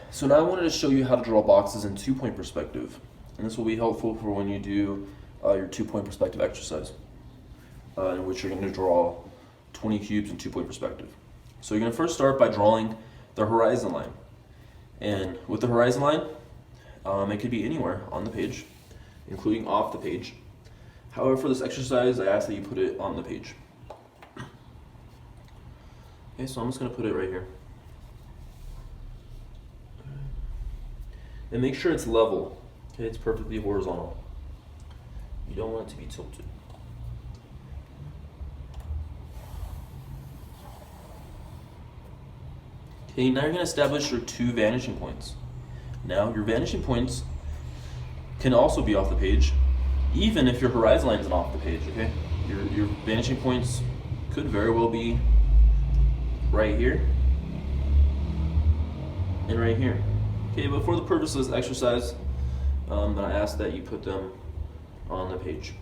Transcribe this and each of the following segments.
So now I wanted to show you how to draw boxes in 2-point perspective. And this will be helpful for when you do your 2-point perspective exercise, in which you're going to draw 20 cubes in 2-point perspective. So you're going to first start by drawing the horizon line. And with the horizon line, it could be anywhere on the page, including off the page. However, for this exercise, I ask that you put it on the page. Okay, so I'm just going to put it right here. And make sure it's level. Okay, it's perfectly horizontal. You don't want it to be tilted. Okay, now you're going to establish your 2 vanishing points. Now, your vanishing points can also be off the page, even if your horizon line isn't off the page, okay? Your vanishing points could very well be right here and right here. Okay, but for the purpose of this exercise, then I ask that you put them on the page.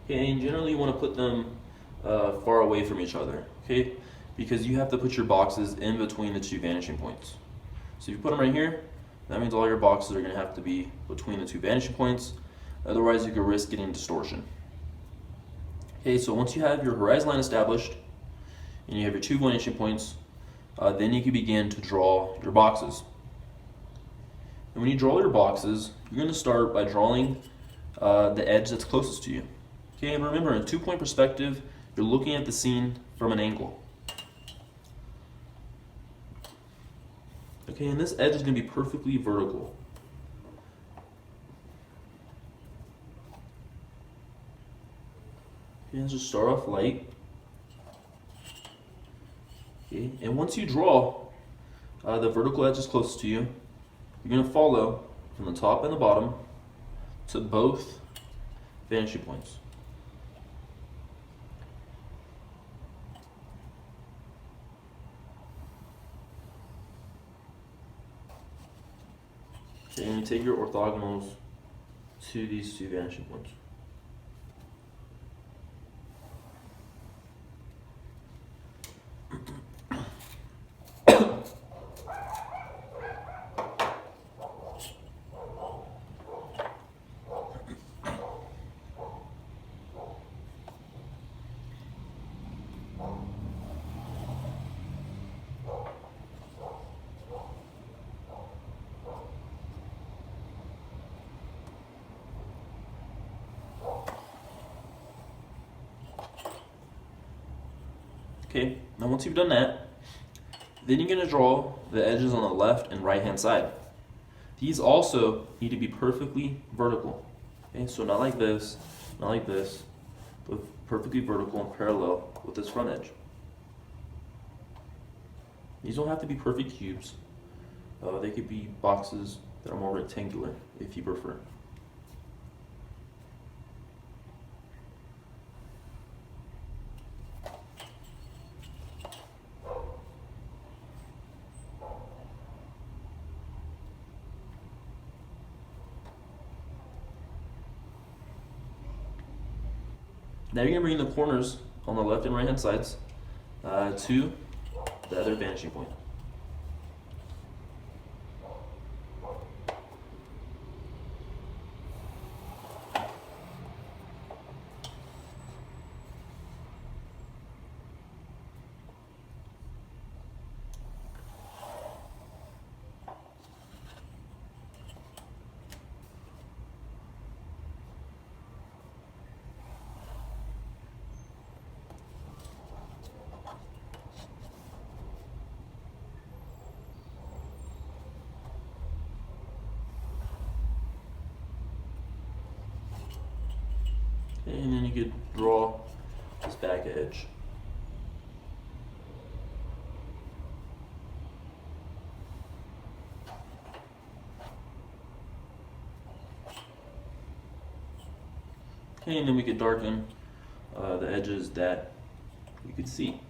Okay, and generally you want to put them far away from each other, okay? Because you have to put your boxes in between the 2 vanishing points. So if you put them right here, that means all your boxes are going to have to be between the 2 vanishing points. Otherwise, you could risk getting distortion. Okay, so once you have your horizon line established and you have your 2 vanishing points, then you can begin to draw your boxes. And when you draw your boxes, you're going to start by drawing the edge that's closest to you. Okay, and remember, in 2-point perspective, you're looking at the scene from an angle. Okay, and this edge is going to be perfectly vertical. Okay, let's just start off light. Okay, and once you draw the vertical edge is closest to you, you're going to follow from the top and the bottom to both vanishing points. Okay, and you take your orthogonals to these 2 vanishing points. Okay, now once you've done that, then you're going to draw the edges on the left and right hand side. These also need to be perfectly vertical. Okay, so not like this, but perfectly vertical and parallel with this front edge. These don't have to be perfect cubes. They could be boxes that are more rectangular if you prefer. Now you're going to bring the corners on the left and right hand sides to the other vanishing point. And then you could draw this back edge. Okay, and then we could darken the edges that we could see.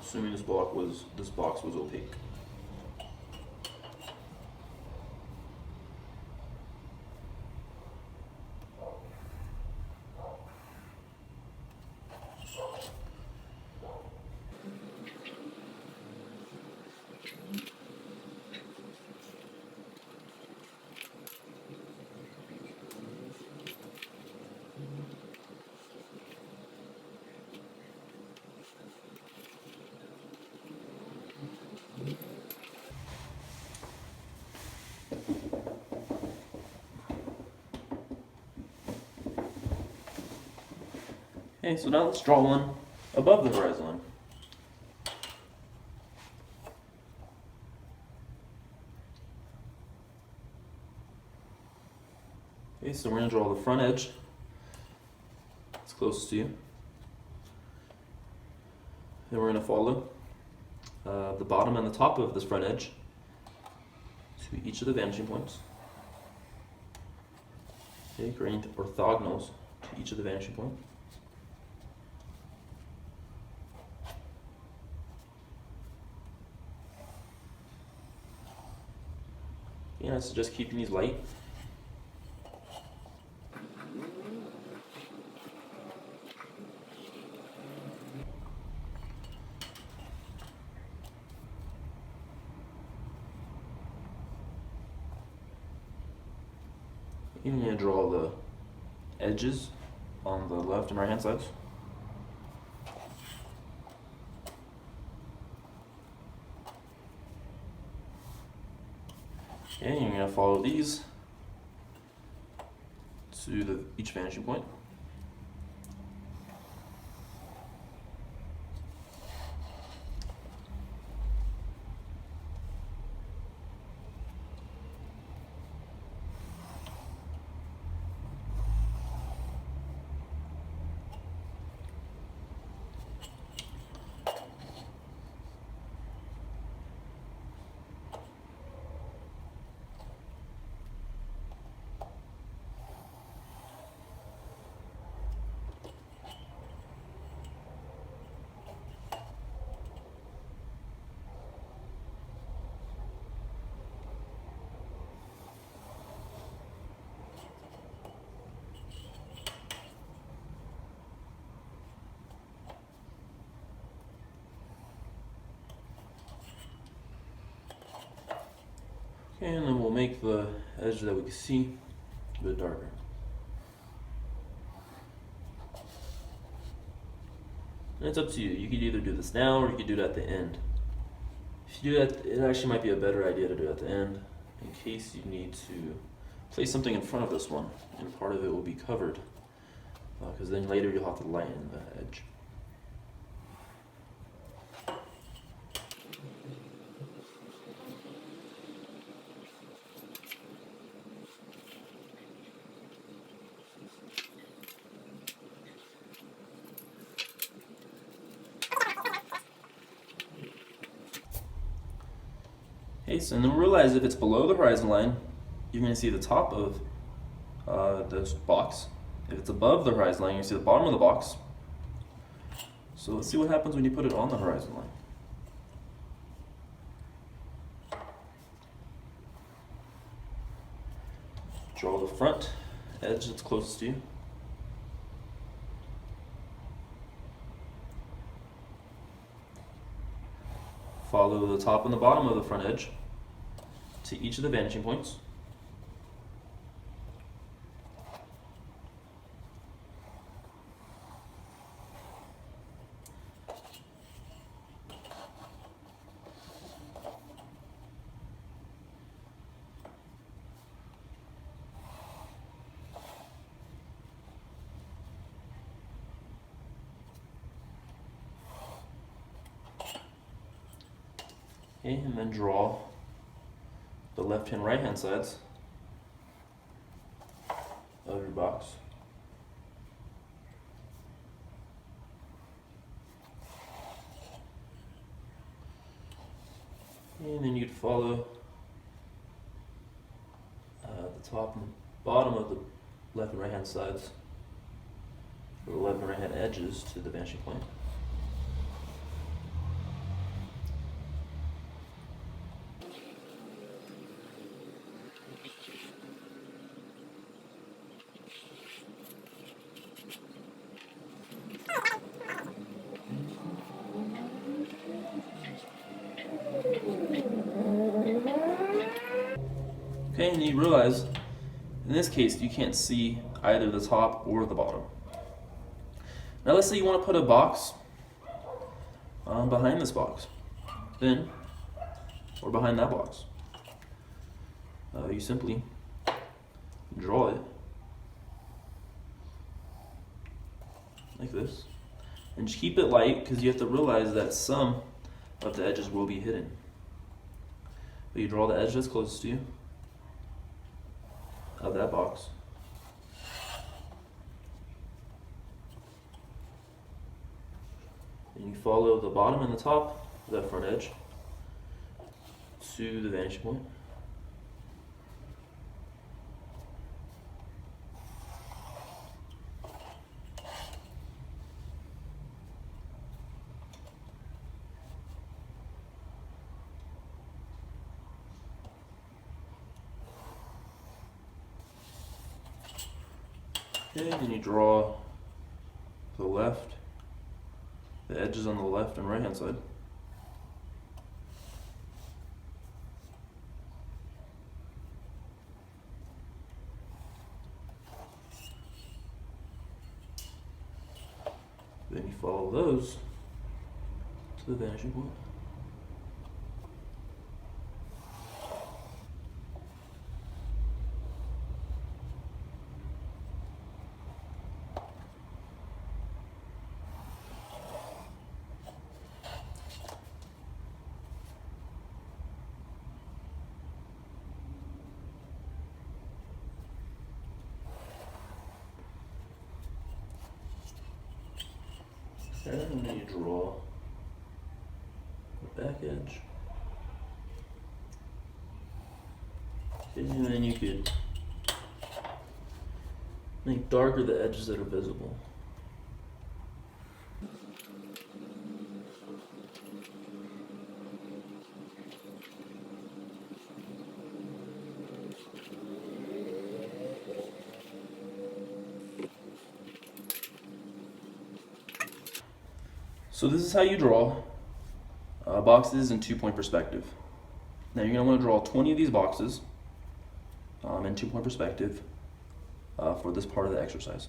Assuming this box was opaque. Okay, so now let's draw one above the horizon line. Okay, so we're going to draw the front edge. It's closest to you. Then we're going to follow the bottom and the top of this front edge to each of the vanishing points. Okay, creating orthogonals to each of the vanishing point. Okay, I suggest keeping these light. You're going to draw the edges on the left and right hand sides. Okay, you're going to follow these to each vanishing point. Okay, and then we'll make the edge that we can see a bit darker. And it's up to you. You could either do this now or you could do it at the end. If you do that, it actually might be a better idea to do it at the end in case you need to place something in front of this one and part of it will be covered because then later you'll have to lighten the edge. Okay, so then realize if it's below the horizon line, you're going to see the top of this box. If it's above the horizon line, you're going to see the bottom of the box. So let's see what happens when you put it on the horizon line. Draw the front edge that's closest to you. Follow the top and the bottom of the front edge to each of the vanishing points. Okay, and then draw the left and right hand sides of your box. And then you'd follow the top and bottom of the left and right hand sides, or the left and right hand edges to the vanishing point. Okay, and you realize, in this case, you can't see either the top or the bottom. Now let's say you want to put a box behind this box, then, or behind that box. You simply draw it like this. And just keep it light because you have to realize that some of the edges will be hidden. But you draw the edge that's closest to you of that box. And you follow the bottom and the top of that front edge to the vanishing point. Okay, then you draw the left, the edges on the left and right hand side. Then you follow those to the vanishing point. And then you draw the back edge. Okay, and then you could make darker the edges that are visible. So this is how you draw boxes in 2-point perspective. Now you're going to want to draw 20 of these boxes in 2-point perspective for this part of the exercise.